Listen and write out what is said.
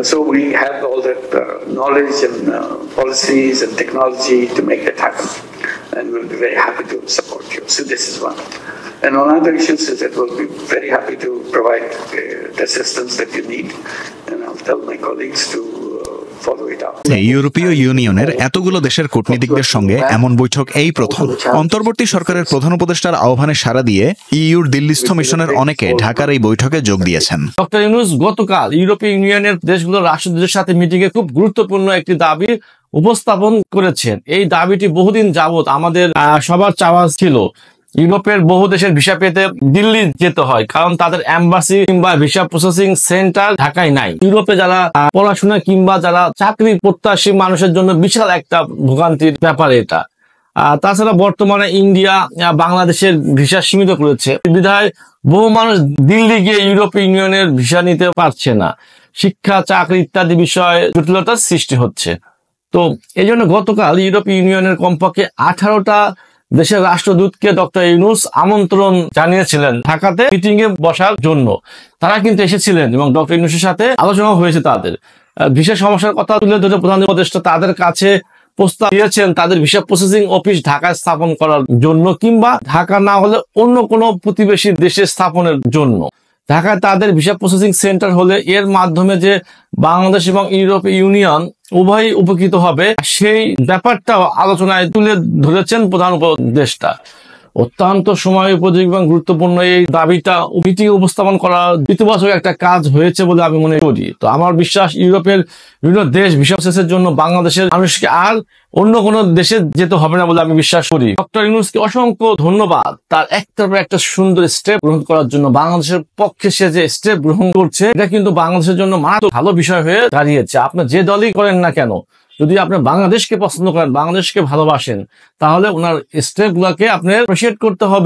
So we have all that knowledge and policies and technology to make that happen, and we'll be very happy to support you. So this is one. And on other issues is that we'll be very happy to provide the assistance that you need, and I'll tell my colleagues to follow it up. ইউরোপীয় ইউনিয়নের এতগুলো দেশের কূটনীতিকদের সঙ্গে এমন বৈঠক এই প্রথম। অন্তর্বর্তী সরকারের প্রধান উপদেষ্টার আহ্বানে সাড়া দিয়ে ইইউর দিল্লিস্থ মিশনের অনেকে ঢাকার এই বৈঠকে যোগ দিয়েছেন। ডক্টর ইউনূস গতকাল ইউরোপীয় ইউনিয়নের দেশগুলোর রাষ্ট্রদূতের সাথে মিটিংয়ে খুব গুরুত্বপূর্ণ একটি দাবি উপস্থাপন করেছেন। এই দাবিটি বহুদিন যাবত আমাদের সবার চাওয়া ছিল। ইউরোপের বহু দেশের ভিসা পেতে দিল্লি যেতে হয়, কারণ তাদের এম্বাসি কিংবা ভিসা প্রসেসিং সেন্টার ঢাকায় নাই। ইউরোপে যারা পড়াশোনা কিংবা যারা চাকরি প্রত্যাশী মানুষের জন্য বিশাল একটা ভোগান্তির ব্যাপার এটা। তাছাড়া বর্তমানে ইন্ডিয়া বাংলাদেশের ভিসা সীমিত করেছে, বিধায় বহু মানুষ দিল্লি গিয়ে ইউরোপীয় ইউনিয়নের ভিসা নিতে পারছে না। শিক্ষা, চাকরি ইত্যাদি বিষয়ে জটিলতার সৃষ্টি হচ্ছে। তো এই জন্য গতকাল ইউরোপীয় ইউনিয়নের কমপক্ষে 18টা দেশের রাষ্ট্রদূতকে ডক্টর ইউনূস আমন্ত্রণ জানিয়েছিলেন ঢাকাতে মিটিং এ বসার জন্য। তারা কিন্তু এসেছিলেন এবং ডক্টর ইউনূসের সাথে আলোচনা হয়েছে। তাদের ভিসা সমস্যার কথা তুলে ধরে প্রধান উপদেষ্টা তাদের কাছে প্রস্তাব দিয়েছেন তাদের ভিসা প্রসেসিং অফিস ঢাকায় স্থাপন করার জন্য, কিংবা ঢাকা না হলে অন্য কোনো প্রতিবেশী দেশে স্থাপনের জন্য। ঢাকায় তাদের ভিসা প্রসেসিং সেন্টার হলে এর মাধ্যমে যে বাংলাদেশ এবং ইউরোপীয় ইউনিয়ন উভয়ই উপকৃত হবে, সেই ব্যাপারটাও আলোচনায় তুলে ধরেছেন প্রধান উপদেষ্টা। অত্যন্ত সময় উপযোগী এবং গুরুত্বপূর্ণ এই দাবিটা মিটিংয়ে উপস্থাপন করা ইতিবাচক একটা কাজ হয়েছে বলে আমি মনে করি। তো আমার বিশ্বাস ইউরোপের বিভিন্ন দেশ ভিসা প্রসেসের জন্য বাংলাদেশের মানুষকে আর অন্য কোনো দেশে যেতে হবে না বলে আমি বিশ্বাস করি। ডক্টর ইউনূসকে অসংখ্য ধন্যবাদ তার একটার পর একটা সুন্দর স্টেপ গ্রহণ করার জন্য। বাংলাদেশের পক্ষে সে যে স্টেপ গ্রহণ করছে এটা কিন্তু বাংলাদেশের জন্য মারাত্মক ভালো বিষয় হয়ে দাঁড়িয়েছে। আপনি যে দলই করেন না কেন, যদি আপনি বাংলাদেশকে পছন্দ করেন, বাংলাদেশকে ভালোবাসেন, তাহলে ওনার স্টেপ গুলাকে আপনি অ্যাপ্রিশিয়েট করতে হবে।